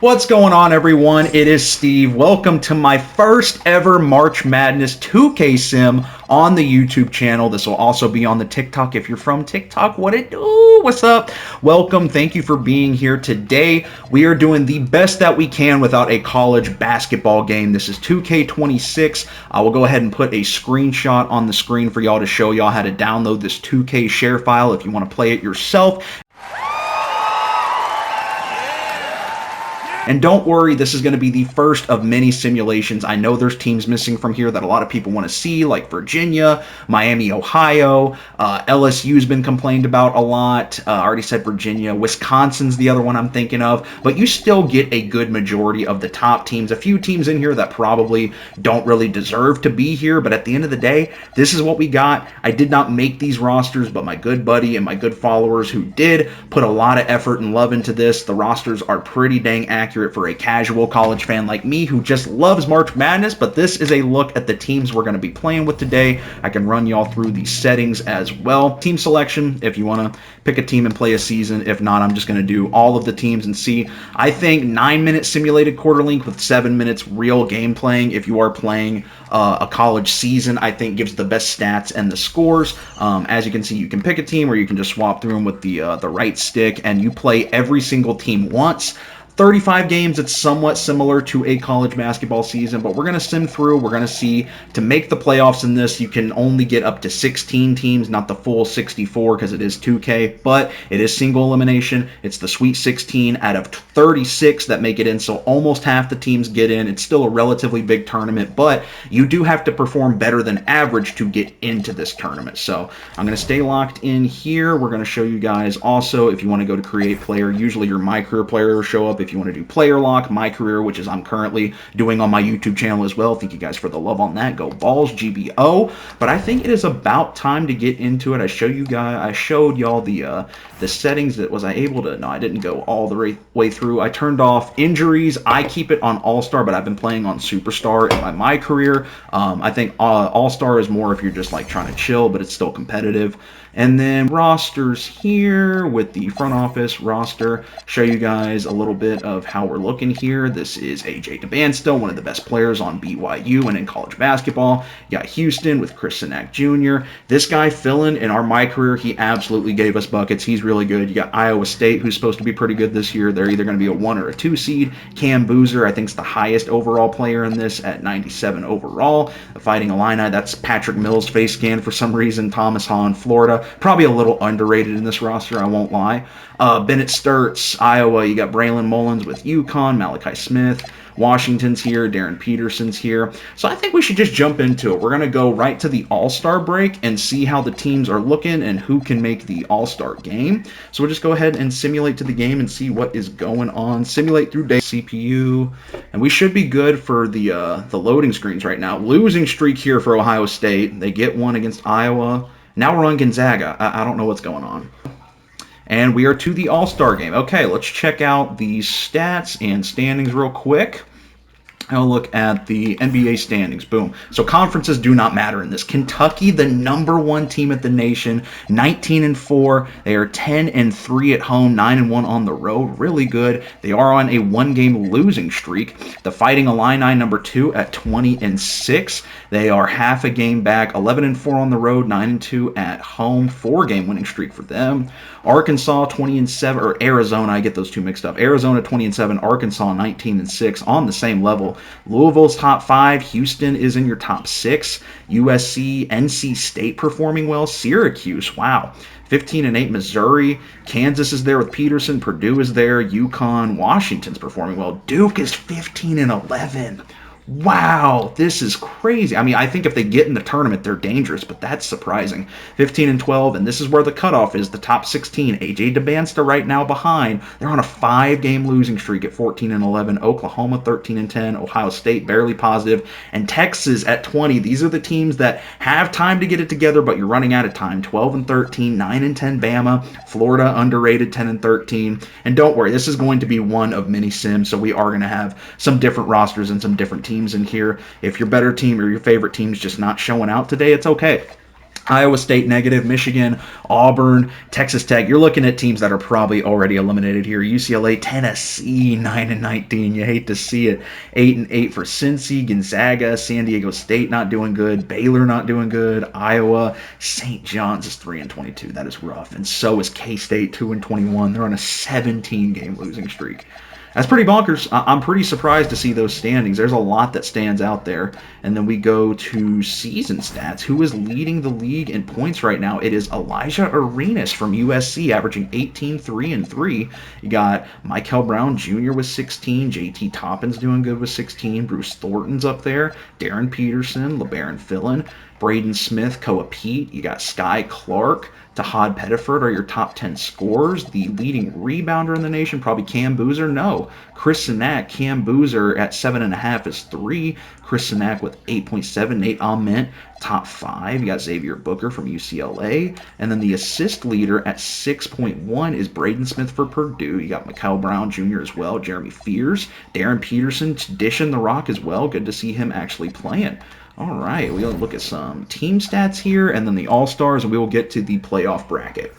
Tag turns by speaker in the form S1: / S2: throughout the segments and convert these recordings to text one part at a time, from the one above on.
S1: What's going on, everyone? It is Steve. Welcome to my first ever March Madness 2K sim on the YouTube channel. This will also be on the TikTok. If you're from TikTok, what it do? What's up? Welcome. Thank you for being here today. We are doing the best that we can without a college basketball game. This is 2K26. I will go ahead and put a screenshot on the screen for y'all to show y'all how to download this 2K share file if you want to play it yourself. And don't worry, this is going to be the first of many simulations. I know there's teams missing from here that a lot of people want to see, like Virginia, Miami, Ohio. LSU's been complained about a lot. I already said Virginia. Wisconsin's the other one I'm thinking of. But you still get a good majority of the top teams. A few teams in here that probably don't really deserve to be here. But at the end of the day, this is what we got. I did not make these rosters, but my good buddy and my good followers who did put a lot of effort and love into this. The rosters are pretty dang accurate for a casual college fan like me who just loves March Madness, but this is a look at the teams we're going to be playing with today. I can run y'all through the settings as well. Team selection, if you want to pick a team and play a season. If not, I'm just going to do all of the teams and see. I think 9-minute simulated quarter link with 7 minutes real game playing, if you are playing a college season, I think gives the best stats and the scores. As you can see, you can pick a team or you can just swap through them with the right stick, and you play every single team once. 35 games, it's somewhat similar to a college basketball season, but we're going to sim through. We're going to see, to make the playoffs in this, you can only get up to 16 teams, not the full 64 because it is 2K, but it is single elimination. It's the Sweet 16 out of 36 that make it in, so almost half the teams get in. It's still a relatively big tournament, but you do have to perform better than average to get into this tournament. So I'm going to stay locked in here. We're going to show you guys also, if you want to go to create player, usually your My Career player will show up. If you want to do player lock, My Career, which is I'm currently doing on my YouTube channel as well. Thank you guys for the love on that. Go Balls, GBO. But I think it is about time to get into it. I showed y'all the settings. That was I able to? No, I didn't go all the way through. I turned off injuries. I keep it on All-Star, but I've been playing on Superstar in my Career. I think All-Star is more if you're just like trying to chill, but it's still competitive. And then rosters here with the front office roster. Show you guys a little bit of how we're looking here. This is AJ DeBansto, one of the best players on BYU and in college basketball. You got Houston with Chris Sinak Jr. This guy filling in our My Career, he absolutely gave us buckets. He's really good. You got Iowa State, who's supposed to be pretty good this year. They're either going to be a 1 or a 2 seed. Cam Boozer, I think, is the highest overall player in this at 97 overall. The Fighting Illini, that's Patrick Mills face scan for some reason. Thomas Hahn, Florida. Probably a little underrated in this roster, I won't lie. Bennett Sturts, Iowa. You got Braylon Mullins with UConn. Malachi Smith. Washington's here. Darren Peterson's here. So I think we should just jump into it. We're going to go right to the All-Star break and see how the teams are looking and who can make the All-Star game. So we'll just go ahead and simulate to the game and see what is going on. Simulate through day CPU. And we should be good for the loading screens right now. Losing streak here for Ohio State. They get one against Iowa. Now we're on Gonzaga. I don't know what's going on. And we are to the All-Star game. Okay, let's check out the stats and standings real quick. I'll look at the NBA standings. Boom. So conferences do not matter in this. Kentucky, the #1 team at the nation, 19-4. They are 10-3 at home, 9-1 on the road. Really good. They are on a 1-game losing streak. The Fighting Illini, #2 at 20-6. They are half a game back, 11-4 on the road, 9-2 at home. 4-game winning streak for them. Arkansas 20-7, or Arizona, I get those two mixed up. Arizona 20-7, Arkansas 19-6 on the same level. Louisville's top 5. Houston is in your top 6. USC, NC State performing well. Syracuse, wow. 15-8 Missouri. Kansas is there with Peterson. Purdue is there. UConn. Washington's performing well. Duke is 15-11. Wow, this is crazy. I mean, I think if they get in the tournament, they're dangerous, but that's surprising. 15-12, and this is where the cutoff is, the top 16. AJ DeBansto right now behind. They're on a 5-game losing streak at 14-11. Oklahoma 13-10. Ohio State barely positive. And Texas at 20. These are the teams that have time to get it together, but you're running out of time. 12-13, 9-10 Bama. Florida underrated, 10-13. And don't worry, this is going to be one of many sims, so we are going to have some different rosters and some different teams in here. If your better team or your favorite team is just not showing out today, it's okay. Iowa State negative, Michigan, Auburn, Texas Tech. You're looking at teams that are probably already eliminated here. UCLA, Tennessee, 9-19. You hate to see it. 8-8 for Cincy, Gonzaga, San Diego State not doing good, Baylor not doing good, Iowa, St. John's is 3-22. That is rough, and so is K-State, 2-21. They're on a 17-game losing streak. That's pretty bonkers. I'm pretty surprised to see those standings. There's a lot that stands out there. And then we go to season stats. Who is leading the league in points right now? It is Elijah Arenas from USC, averaging 18, 3, and 3. You got Michael Brown Jr. with 16. JT Toppin's doing good with 16. Bruce Thornton's up there. Darren Peterson, LeBaron Fillin, Braden Smith, Koa Pete. You got Sky Clark. Tahad Pettiford are your top 10 scorers. The leading rebounder in the nation, probably Cam Boozer. No. Chris Sinak, Cam Boozer at 7.5 is 3. Chris Sinak with 8.7. Nate Ament, top 5. You got Xavier Booker from UCLA. And then the assist leader at 6.1 is Braden Smith for Purdue. You got Mikal Brown Jr. as well. Jeremy Fears. Darren Peterson dishing the rock as well. Good to see him actually playing. All right, we'll look at some team stats here, and then the All-Stars, and we will get to the playoff bracket.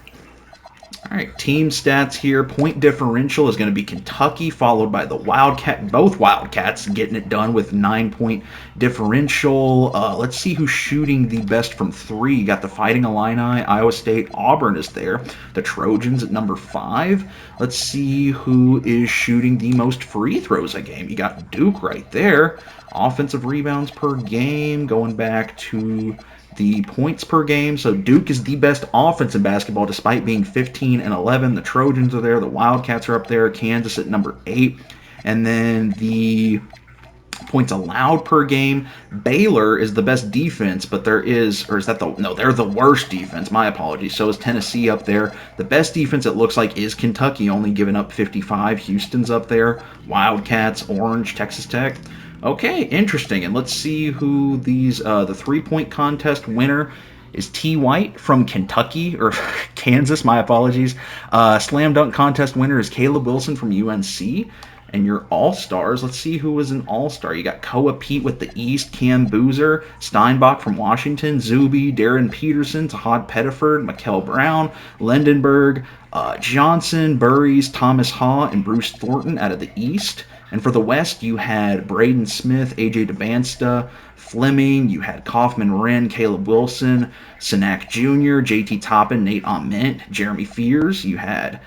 S1: All right, team stats here. Point differential is going to be Kentucky, followed by the both Wildcats getting it done with 9-point differential. Let's see who's shooting the best from 3. You got the Fighting Illini, Iowa State, Auburn is there. The Trojans at number 5. Let's see who is shooting the most free throws a game. You got Duke right there. Offensive rebounds per game, going back to the points per game. So Duke is the best offense in basketball despite being 15-11. The Trojans are there. The Wildcats are up there. Kansas at number 8. And then the points allowed per game. Baylor is the best defense, but they're the worst defense. My apologies. So is Tennessee up there. The best defense, it looks like, is Kentucky, only giving up 55. Houston's up there. Wildcats, Orange, Texas Tech. Okay, interesting. And let's see who these, the 3-point contest winner is T. White from Kentucky, or Kansas, my apologies. Slam dunk contest winner is Caleb Wilson from UNC. And your All-Stars, let's see who was an All-Star. You got Koa Pete with the East, Cam Boozer, Steinbach from Washington, Zuby, Darren Peterson, Tahad Pettiford, Mikel Brown, Lendenberg, Johnson, Burries, Thomas Haw, and Bruce Thornton out of the East. And for the West, you had Braden Smith, AJ DeBansta, Fleming, you had Kaufman Wren, Caleb Wilson, Sinak Jr., JT Toppin, Nate Ament, Jeremy Fears. You had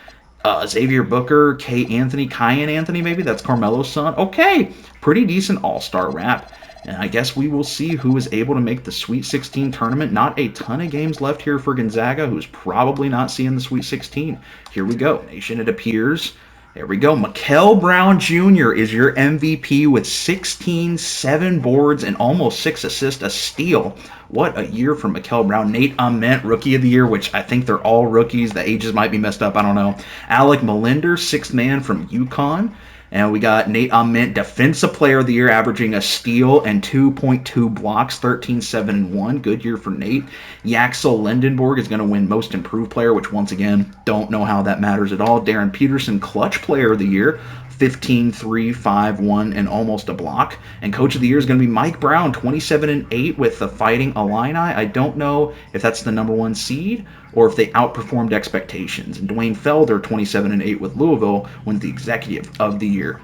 S1: Xavier Booker, Kyan Anthony, maybe? That's Carmelo's son. Okay, pretty decent all-star wrap. And I guess we will see who is able to make the Sweet 16 tournament. Not a ton of games left here for Gonzaga, who's probably not seeing the Sweet 16. Here we go. Nation, it appears. There we go. Mikel Brown Jr. is your MVP with 16, 7 boards, and almost 6 assists, a steal. What a year for Mikel Brown. Nate Ament, Rookie of the Year, which I think they're all rookies. The ages might be messed up. I don't know. Alec Malinder, 6th man from UConn. And we got Nate Ament, Defensive Player of the Year, averaging a steal and 2.2 blocks, 13, 7, and 1. Good year for Nate. Yaxel Lendenborg is going to win Most Improved Player, which, once again, don't know how that matters at all. Darren Peterson, Clutch Player of the Year, 15, 3, 5, 1, and almost a block. And Coach of the Year is going to be Mike Brown, 27 and 8 with the Fighting Illini. I don't know if that's the number 1 seed or if they outperformed expectations. And Dwayne Felder, 27 and 8 with Louisville, wins the Executive of the Year.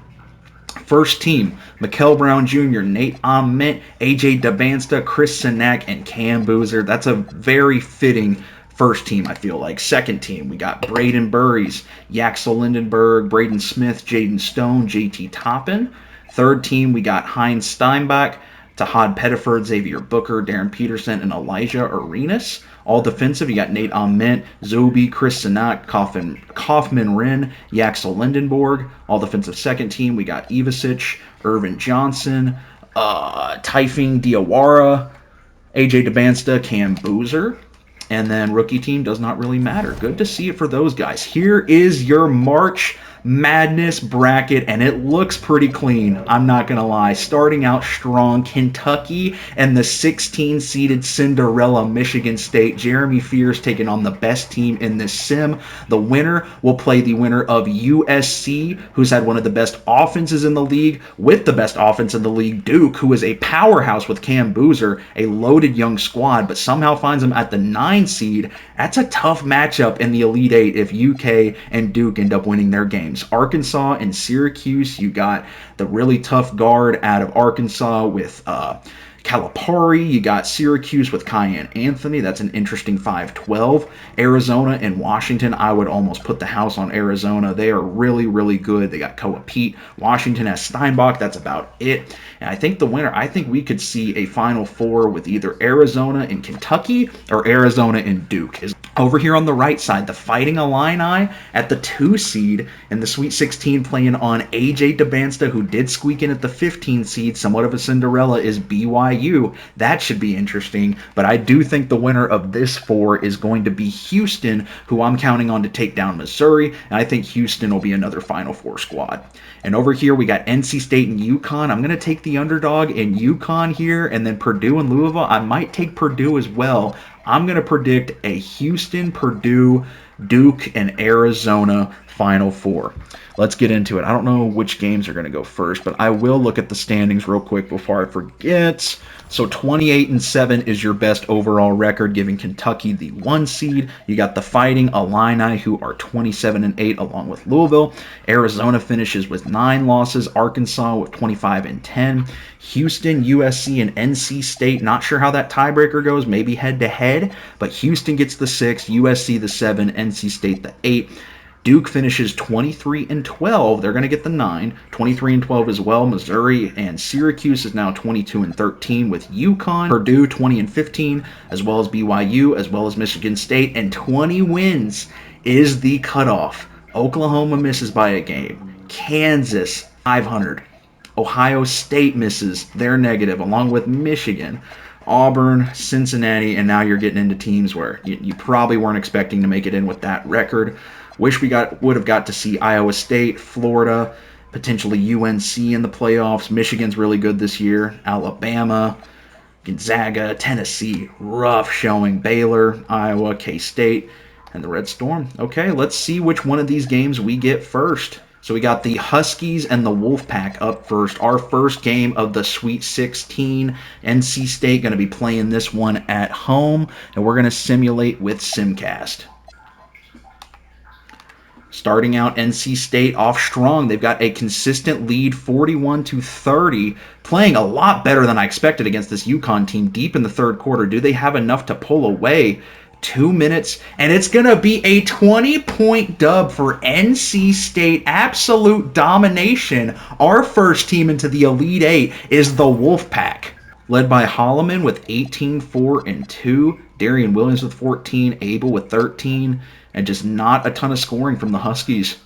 S1: First team, Mikel Brown Jr., Nate Ament, AJ DeBansta, Chris Sinak, and Cam Boozer. That's a very fitting first team, I feel like. Second team, we got Braden Burries, Yaxel Lindenberg, Braden Smith, Jaden Stone, JT Toppin. Third team, we got Heinz Steinbach, Tahad Pettiford, Xavier Booker, Darren Peterson, and Elijah Arenas. All defensive, you got Nate Ament, Zobi, Chris Sinak, Kaufman Wren, Yaxel Lindenborg. All defensive second team, we got Ivasic, Irvin Johnson, Taifing Diawara, AJ DeBansta, Cam Boozer. And then rookie team does not really matter. Good to see it for those guys. Here is your March Madness bracket, and it looks pretty clean. I'm not going to lie. Starting out strong, Kentucky and the 16-seeded Cinderella Michigan State. Jeremy Fears taking on the best team in this sim. The winner will play the winner of USC, who's had one of the best offenses in the league, with the best offense in the league, Duke, who is a powerhouse with Cam Boozer, a loaded young squad, but somehow finds them at the 9 seed. That's a tough matchup in the Elite Eight if UK and Duke end up winning their games. Arkansas and Syracuse, you got the really tough guard out of Arkansas with Calipari. You got Syracuse with Cayenne Anthony. That's an interesting 5-12. Arizona and Washington, I would almost put the house on Arizona. They are really, really good. They got Koa Pete. Washington has Steinbach. That's about it. And I think the winner, I think we could see a Final Four with either Arizona and Kentucky or Arizona and Duke. Over here on the right side, the Fighting Illini at the 2 seed and the Sweet 16 playing on AJ DeBansta, who did squeak in at the 15 seed. Somewhat of a Cinderella is BYU. That should be interesting, but I do think the winner of this 4 is going to be Houston, who I'm counting on to take down Missouri, and I think Houston will be another Final Four squad. And over here, we got NC State and UConn. I'm going to take the underdog in UConn here, and then Purdue and Louisville. I might take Purdue as well. I'm going to predict a Houston, Purdue, Duke, and Arizona Final Four. Let's get into it. I don't know which games are going to go first, but I will look at the standings real quick before I forget. So 28-7 is your best overall record, giving Kentucky the 1 seed. You got the Fighting Illini, who are 27-8 along with Louisville. Arizona finishes with 9 losses. Arkansas with 25-10. Houston, USC, and NC State. Not sure how that tiebreaker goes, maybe head-to-head, but Houston gets the 6, USC the 7, NC State the 8. Duke finishes 23-12. They're going to get the 9. 23-12 as well. Missouri and Syracuse is now 22-13 with UConn. Purdue 20-15, as well as BYU, as well as Michigan State. And 20 wins is the cutoff. Oklahoma misses by a game. Kansas 500. Ohio State misses. They're negative, along with Michigan. Auburn, Cincinnati, and now you're getting into teams where you probably weren't expecting to make it in with that record. Wish we would have got to see Iowa State, Florida, potentially UNC in the playoffs. Michigan's really good this year. Alabama, Gonzaga, Tennessee, rough showing. Baylor, Iowa, K-State, and the Red Storm. Okay, let's see which one of these games we get first. So we got the Huskies and the Wolfpack up first. Our first game of the Sweet 16. NC State going to be playing this one at home, and we're going to simulate with Simcast. Starting out, NC State off strong. They've got a consistent lead, 41-30, playing a lot better than I expected against this UConn team deep in the third quarter. Do they have enough to pull away? 2 minutes, and it's going to be a 20-point dub for NC State. Absolute domination. Our first team into the Elite Eight is the Wolfpack, led by Holloman with 18, 4, and 2. Darian Williams with 14, Abel with 13, and just not a ton of scoring from the Huskies.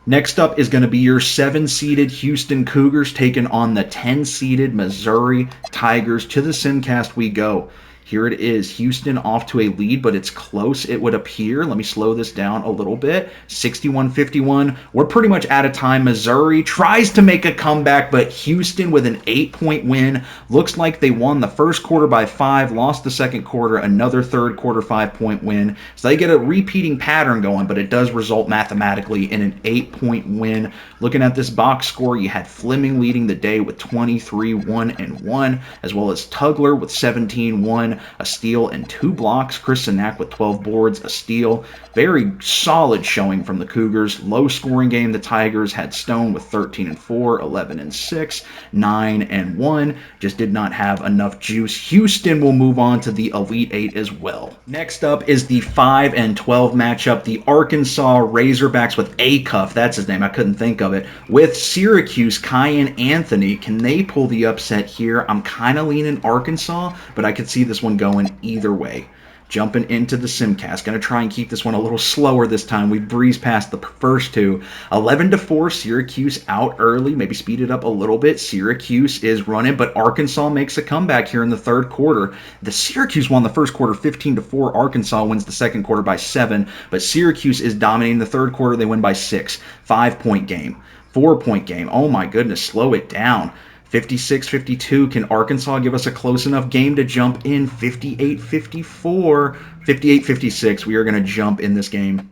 S1: Next up is going to be your 7-seeded Houston Cougars taking on the 10-seeded Missouri Tigers. To the Simcast we go. Here it is. Houston off to a lead, but it's close, it would appear. Let me slow this down a little bit. 61-51. We're pretty much out of time. Missouri tries to make a comeback, but Houston with an 8-point win. Looks like they won the first quarter by 5, lost the second quarter, another third quarter 5-point win. So they get a repeating pattern going, but it does result mathematically in an 8-point win. Looking at this box score, you had Fleming leading the day with 23, 1, and 1, as well as Tugler with 17, 1, a steal, and 2 blocks. Chris Sinak with 12 boards, a steal. Very solid showing from the Cougars. Low scoring game. The Tigers had Stone with 13-4, 11-6, 9-1. Just did not have enough juice. Houston will move on to the Elite Eight as well. Next up is the 5-12 matchup. The Arkansas Razorbacks with Acuff, that's his name, I couldn't think of it, with Syracuse Cayenne Anthony. Can they pull the upset here? I'm kind of leaning Arkansas, but I could see this one going either way. Jumping into the simcast. Going to try and keep this one a little slower this time. We breezed past the first two. 11-4, Syracuse out early. Maybe speed it up a little bit. Syracuse is running, but Arkansas makes a comeback here in the third quarter. The Syracuse won the first quarter 15-4. Arkansas wins the second quarter by 7, but Syracuse is dominating the third quarter. They win by 6. 5-point game. 4-point game. Oh my goodness, slow it down. 56-52. Can Arkansas give us a close enough game to jump in? 58-54. 58-56. We are going to jump in this game.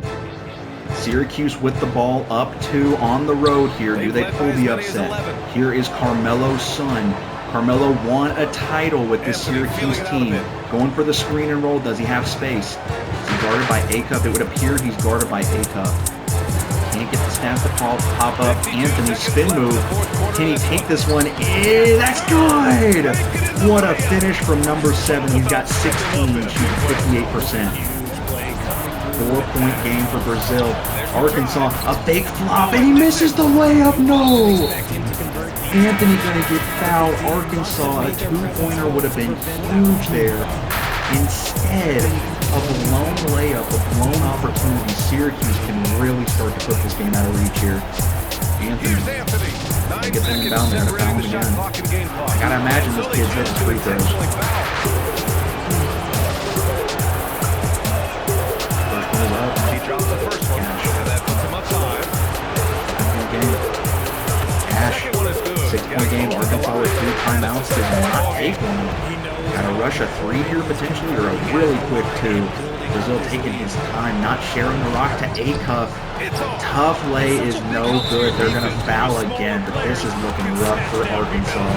S1: Syracuse with the ball up 2 on the road here. Do they pull the upset? Here is Carmelo's son. Carmelo won a title with the Syracuse team. Going for the screen and roll. Does he have space? Is he guarded by Acuff? It would appear he's guarded by Acuff. Can't get the snap to pop up. Anthony spin move. Can he take this one? That's good! What a finish from number 7. He's got 16 and shooting 58%. 4-point game for Brazil. Arkansas, a fake flop, and he misses the layup. No! Anthony gonna get fouled. Arkansas, a 2-pointer would have been huge there. Instead of a blown layup, a blown opportunity, Syracuse can really start to put this game out of reach here. Anthony, get them down there to foul him again. I gotta imagine this kid's hitting free throws. First one is up. He dropped the first one, and that puts him outside. 6-point game. Cash. 6-point game. Arkansas with 2 timeouts does not take one. Got to rush a 3 here potentially, or a really quick 2. Brazil taking his time, not sharing the rock to Acuff. Tough lay is no good. They're going to foul again, but this is looking rough for Arkansas.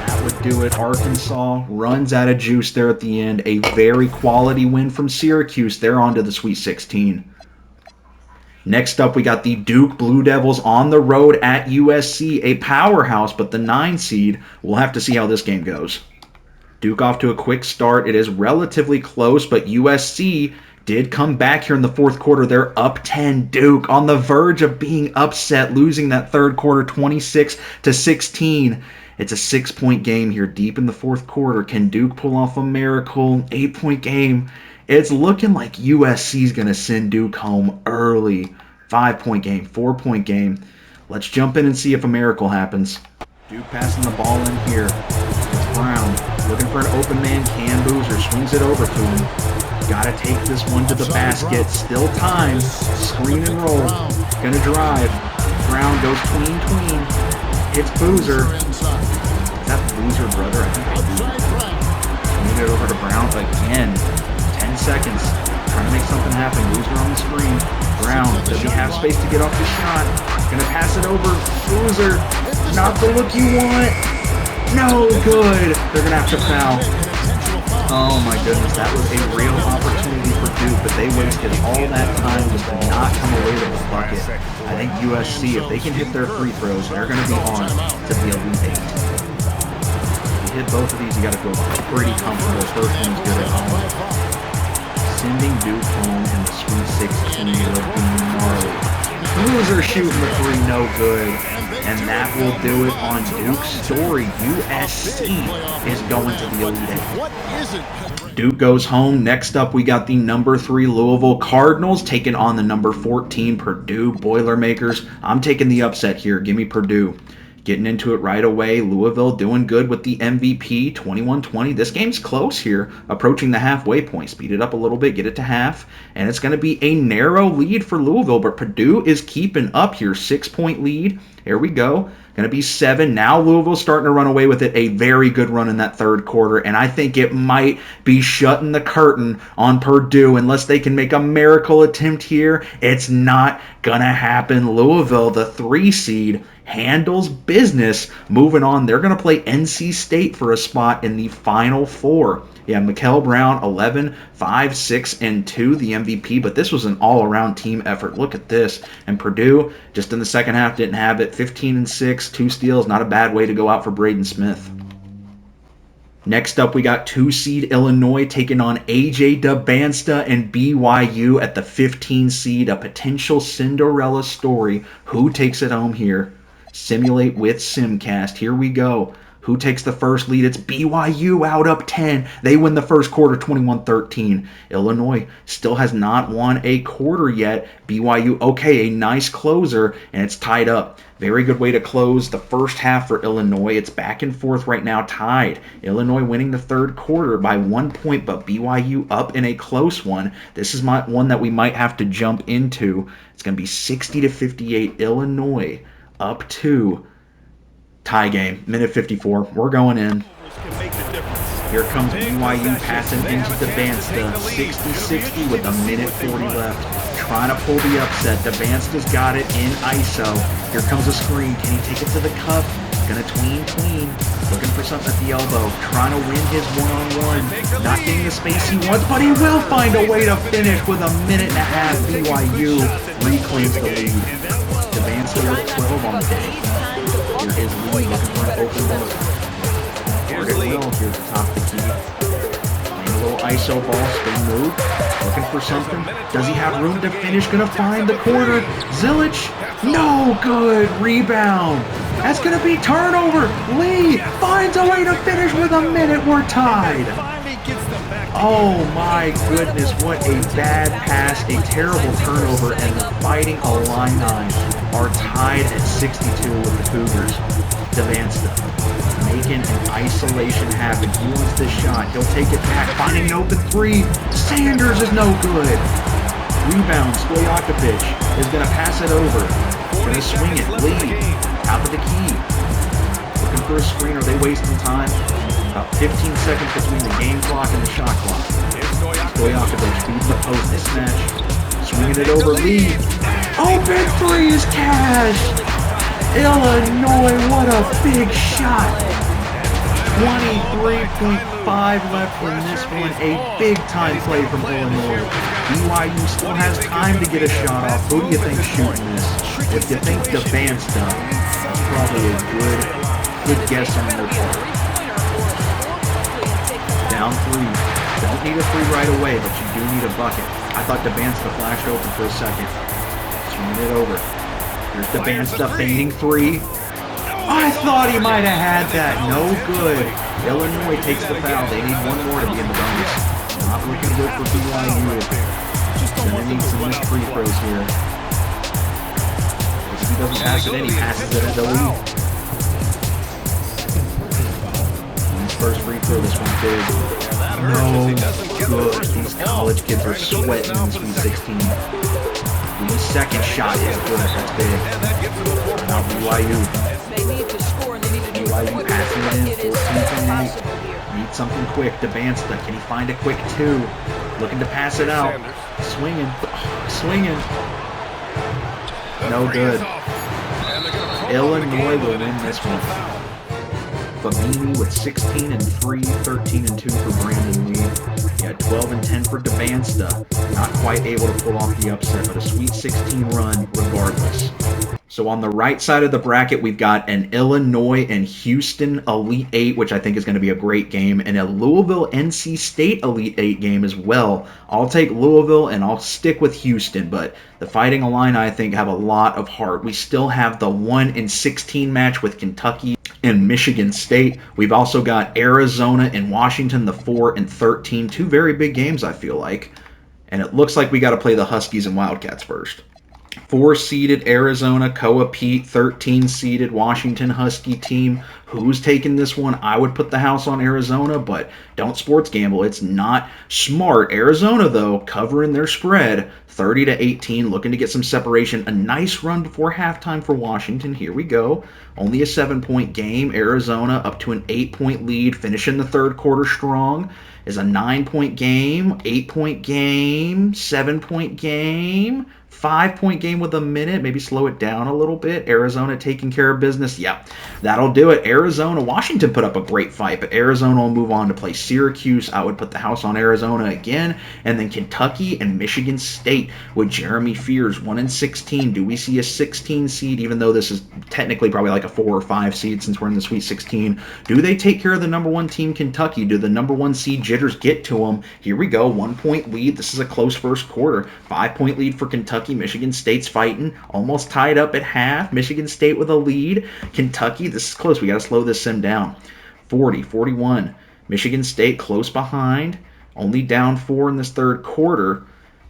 S1: That would do it. Arkansas runs out of juice there at the end. A very quality win from Syracuse. They're on to the Sweet 16. Next up, we got the Duke Blue Devils on the road at USC. A powerhouse, but the 9 seed. We'll have to see how this game goes. Duke off to a quick start. It is relatively close, but USC did come back here in the fourth quarter. They're up 10. Duke on the verge of being upset, losing that third quarter 26-16. It's a 6-point game here deep in the fourth quarter. Can Duke pull off a miracle? 8-point game. It's looking like USC's going to send Duke home early. 5-point game, 4-point game. Let's jump in and see if a miracle happens. Duke passing the ball in here. It's Brown looking for an open man. Cam Boozer swings it over to him. Got to take this one to the basket. Still time. Screen and roll. Gonna drive. Brown goes tween. Hits Boozer. Is that Boozer, brother? I think it's Boozer. Swing it over to Brown again. 10 seconds. Trying to make something happen. Boozer on the screen. Brown, does he have space to get off the shot? Gonna pass it over. Boozer. Not the look you want. No good. They're going to have to foul. Oh my goodness, that was a real opportunity for Duke, but they wasted all that time just to not come away with a bucket. I think USC, if they can hit their free throws, they're going to be on to the Elite 8. If you hit both of these, you got to feel pretty comfortable. First one's good at home. Sending Duke home in the Sweet 16 would be gnarly. Loser shooting the 3, no good. And that will do it on Duke's story. USC is going to the Elite 8. Duke goes home. Next up, we got the number 3 Louisville Cardinals taking on the number 14 Purdue Boilermakers. I'm taking the upset here. Give me Purdue. Getting into it right away. Louisville doing good with the MVP, 21-20. This game's close here, approaching the halfway point. Speed it up a little bit, get it to half, and it's going to be a narrow lead for Louisville, but Purdue is keeping up here. 6-point lead. Here we go. Going to be 7. Now Louisville's starting to run away with it. A very good run in that third quarter, and I think it might be shutting the curtain on Purdue unless they can make a miracle attempt here. It's not going to happen. Louisville, the 3 seed, handles business. Moving on, they're going to play NC State for a spot in the Final Four. Yeah, Mikael Brown, 11, 5, 6, and 2, the MVP, but this was an all-around team effort. Look at this. And Purdue, just in the second half, didn't have it. 15 and 6, 2 steals, not a bad way to go out for Braden Smith. Next up, we got 2 seed Illinois taking on AJ Dubbansta and BYU at the 15 seed, a potential Cinderella story. Who takes it home here? Simulate with Simcast. Here we go. Who takes the first lead? It's BYU out up 10. They win the first quarter 21-13. Illinois still has not won a quarter yet. BYU, okay, a nice closer, and it's tied up. Very good way to close the first half for Illinois. It's back and forth right now, tied. Illinois winning the third quarter by 1 point, but BYU up in a close one. This is one that we might have to jump into. It's going to be 60-58. Illinois up 2. Tie game, minute 54. We're going in. Here comes BYU passing into Devansta. 60-60 with a minute 40 left. Trying to pull the upset. Devansta's got it in ISO. Here comes a screen. Can he take it to the cup? Gonna tween. Looking for something at the elbow. Trying to win his one-on-one. Not getting the space he wants, but he will find a way to finish with a minute and a half. BYU reclaims the lead. Devansta with 12 on the day. Here is Lee looking for an open look. Guard it well. Here's the top of the key. Playing a little ISO ball, spin move. Looking for something. Does he have room to finish? Gonna find the corner. Zilich. No good. Rebound. That's gonna be turnover. Lee finds a way to finish with a minute. We're tied. Oh my goodness, what a bad pass, a terrible turnover, and the Fighting Illini are tied at 62 with the Cougars. Devansta making an isolation happen. He wants this shot. He'll take it back, finding an open three. Sanders is no good. Rebound, Stojakovic is going to pass it over. Going to swing it. Lee, top of the key. Looking for a screen. Are they wasting time? About 15 seconds between the game clock and the shot clock. Stojakovic feeds the post. Mismatch. Swinging it over. Lee. Open three is cash. Illinois, what a big shot. 23.5 left in this one. A big-time play from Illinois. BYU still has time to get a shot off. Who do you think shooting this? If you think Devansta, that's probably a good guess on their part. Down 3. Don't need a 3 right away, but you do need a bucket. I thought Devansta flashed open for a second. Swinging it over. Here's Devansta feigning 3. I thought he might have had that. No good. Illinois takes the foul. They need one more to be in the bonus. Not looking good for BYU. Gonna need some missed free throws here. If he doesn't pass it in, he passes it at the lead. His first free throw, this one's big. No good. These college kids are sweating in Sweet 16. The second shot is good. That's big. Now BYU. BYU passing it in. 14-8. Need something quick. Devansta. Can he find a quick 2? Looking to pass it out. Swinging. Swinging. No good. Illinois will win this one. Famini with 16 and 3, 13 and 2 for Brandon Lee. Yeah, 12 and 10 for Devansta. Not quite able to pull off the upset, but a Sweet 16 run regardless. So on the right side of the bracket, we've got an Illinois and Houston Elite 8, which I think is going to be a great game, and a Louisville NC State Elite 8 game as well. I'll take Louisville and I'll stick with Houston, but the Fighting Illini, I think, have a lot of heart. We still have the 1-16 match with Kentucky and Michigan State. We've also got Arizona and Washington, the 4-13. 2 very big games, I feel like. And it looks like we got to play the Huskies and Wildcats first. 4-seeded Arizona, Koa Pete, 13-seeded Washington Husky team. Who's taking this one? I would put the house on Arizona, but don't sports gamble. It's not smart. Arizona, though, covering their spread, 30-18, looking to get some separation. A nice run before halftime for Washington. Here we go. Only a 7-point game. Arizona up to an 8-point lead, finishing the third quarter strong. Is a 9-point game, 8-point game, 7-point game, 5-point game with a minute. Maybe slow it down a little bit. Arizona taking care of business. Yeah, that'll do it. Arizona, Washington put up a great fight, but Arizona will move on to play Syracuse. I would put the house on Arizona again. And then Kentucky and Michigan State with Jeremy Fears, 1-16. Do we see a 16 seed, even though this is technically probably like a 4 or 5 seed since we're in the Sweet 16? Do they take care of the number 1 team, Kentucky? Do the number 1 seed jitters get to them? Here we go. 1-point lead. This is a close first quarter. 5-point lead for Kentucky. Michigan State's fighting. Almost tied up at half. Michigan State with a lead. Kentucky, this is close. We got to slow this sim down. 40-41. Michigan State close behind, only down 4 in this third quarter.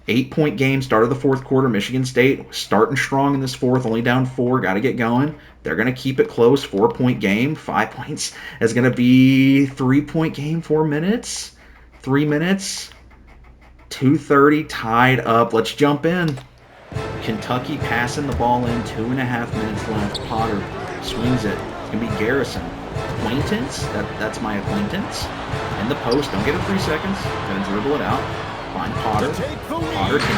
S1: 8-point game, start of the fourth quarter. Michigan State starting strong in this fourth, only down 4. Got to get going. They're going to keep it close. 4-point game. 5 points is going to be 3-point game. 4 minutes. 3 minutes. 2:30 tied up. Let's jump in. Kentucky passing the ball in. 2.5 minutes left. Potter swings it. It's going to be Garrison. Acquaintance. That's my acquaintance. In the post. Don't get it 3 seconds. Going to dribble it out. Find Potter. Potter, can he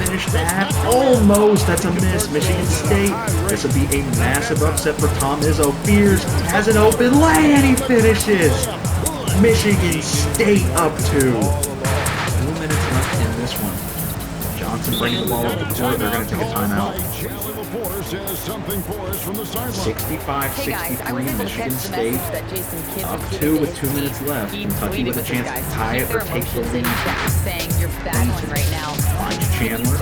S1: finish that? Almost. That's a miss. Michigan State. This will be a massive upset for Tom Izzo. Fears has an open lay and he finishes. Michigan State up 2. 2 minutes left in this one. Johnson bringing the ball up the court. They're going to take a timeout. 65-63, Michigan State up 2 with 2 minutes left. Kentucky with a chance to tie it or take the lead. Finds Chandler.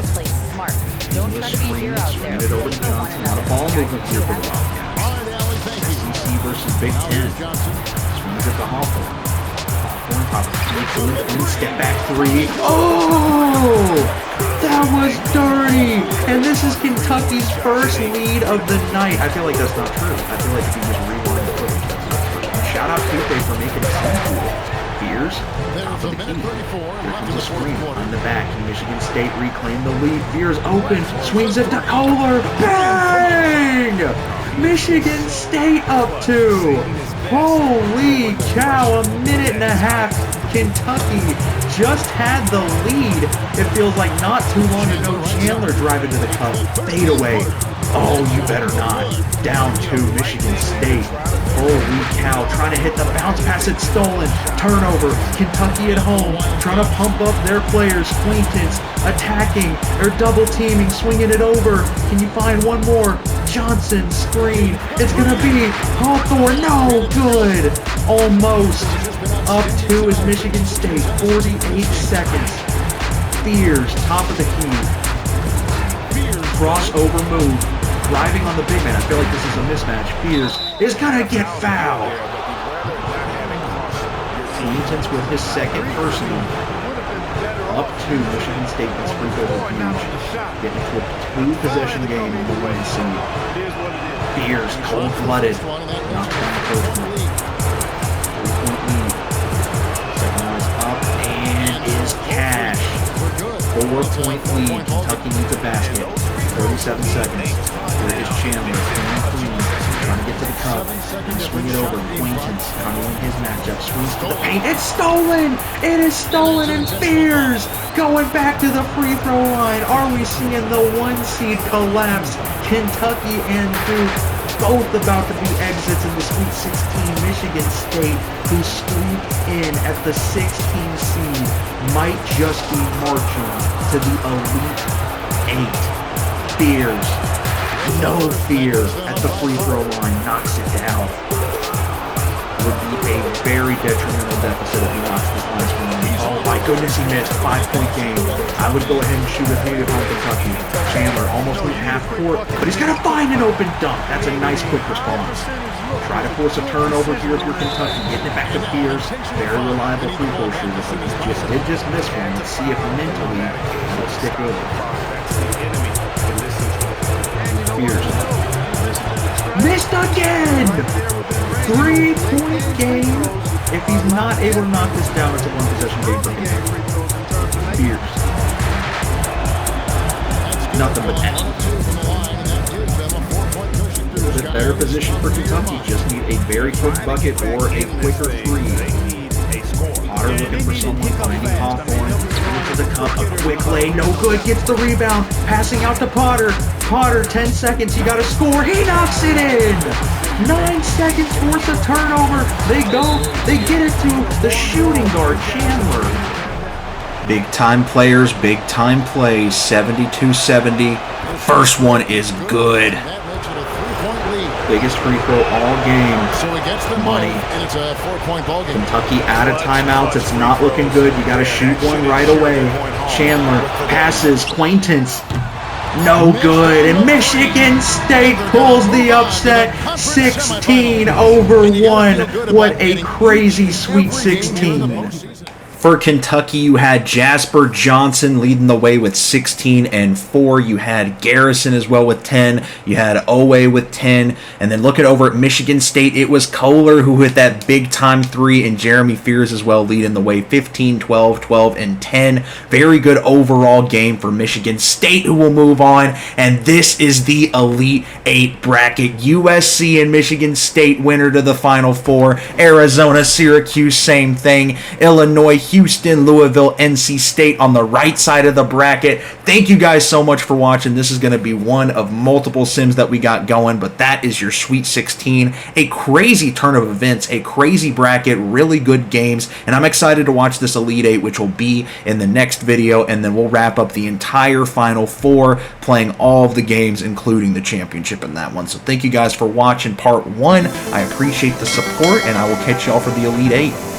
S1: English screen, swing it over to Johnson. A lot of ball movement here for the Wildcats. SEC versus Big Ten. Swings it to Hawthorne. Step back 3. Oh! That was dirty! And this is Kentucky's first lead of the night. I feel like that's not true. I feel like if you just rewind the footage, that's not true. Shout out Tuesday for making it seem cool. Fears, top of the key. Here comes a screen on the back. Michigan State reclaim the lead. Fears open, swings it to Kohler. Bang! Michigan State up 2. Holy cow, 1.5 minutes. Kentucky just had the lead. It feels like not too long ago. Chandler driving to the cup. Fade away. Oh, you better not. Down 2, Michigan State. Holy cow. Trying to hit the bounce pass. It's stolen. Turnover. Kentucky at home. Trying to pump up their players. Acquaintance attacking. They're double teaming. Swinging it over. Can you find one more? Johnson screen. It's going to be Hawthorne. No good. Almost. Up 2 is Michigan State. 48 seconds. Fears. Top of the key. Crossover move. Driving on the big man. I feel like this is a mismatch. Fears is going to get fouled. Acquaintance with his second personal. Up 2. Michigan State gets free throw huge. Getting to a 2-possession game in the win seed. Fears cold-blooded. Knocked down the first one. 3-point lead. Second one is up and is cash. 4-point lead. Kentucky needs a basket. 37 seconds. Here is Chandler. Trying to get to the cup. And swing it over. Acquaintance. Trying to win his matchup. Swings to the paint. It's stolen! It is stolen and Fears going back to the free throw line. Are we seeing the 1 seed collapse? Kentucky and Duke both about to be exits in the Sweet 16. Michigan State, who squeaked in at the 16 seed, might just be marching to the Elite 8. Fears, no fear at the free throw line, knocks it down. Would be a very detrimental deficit if he knocks this last one. Oh my goodness, he missed. 5-point game. I would go ahead and shoot a native on Kentucky. Chandler almost went half court, but he's going to find an open dunk. That's a nice quick response. Try to force a turnover here if you're Kentucky. Getting it back to Fears. Very reliable free throw shooter. He did just miss one. Let's see if mentally he'll stick with it. Fears. Missed again! 3-point game. If he's not able to knock this down, it's a 1-possession game for him. Fears. Nothing but that. A little bit better position for Kentucky. Just need a very quick bucket or a quicker 3. Potter looking for someone, finding Hawthorne. To the cup, a quick lay, no good, gets the rebound, passing out to Potter. Potter, 10 seconds, he got to score, he knocks it in! 9 seconds, force a turnover, they go, they get it to the shooting guard, Chandler. Big time players, big time plays, 72-70. First one is good. Biggest free throw all game.
S2: So he gets the money, and it's a 4-point ball game.
S1: Kentucky out of timeouts. It's not looking good. You got to shoot one right away. Chandler passes. Acquaintance No good. And Michigan State pulls the upset, 16 over 1. What a crazy Sweet 16. For Kentucky, you had Jasper Johnson leading the way with 16 and 4. You had Garrison as well with 10. You had Owe with 10. And then looking over at Michigan State, it was Kohler who hit that big time 3, and Jeremy Fears as well leading the way, 15, 12, 12, and 10. Very good overall game for Michigan State, who will move on. And this is the Elite 8 bracket. USC and Michigan State winner to the Final Four. Arizona, Syracuse, same thing. Illinois, Houston, Louisville, NC State on the right side of the bracket. Thank you guys so much for watching. This is going to be one of multiple sims that we got going, but that is your Sweet 16. A crazy turn of events, a crazy bracket, really good games, and I'm excited to watch this Elite 8, which will be in the next video, and then we'll wrap up the entire Final Four, playing all of the games, including the championship in that one. So thank you guys for watching part 1. I appreciate the support, and I will catch y'all for the Elite 8.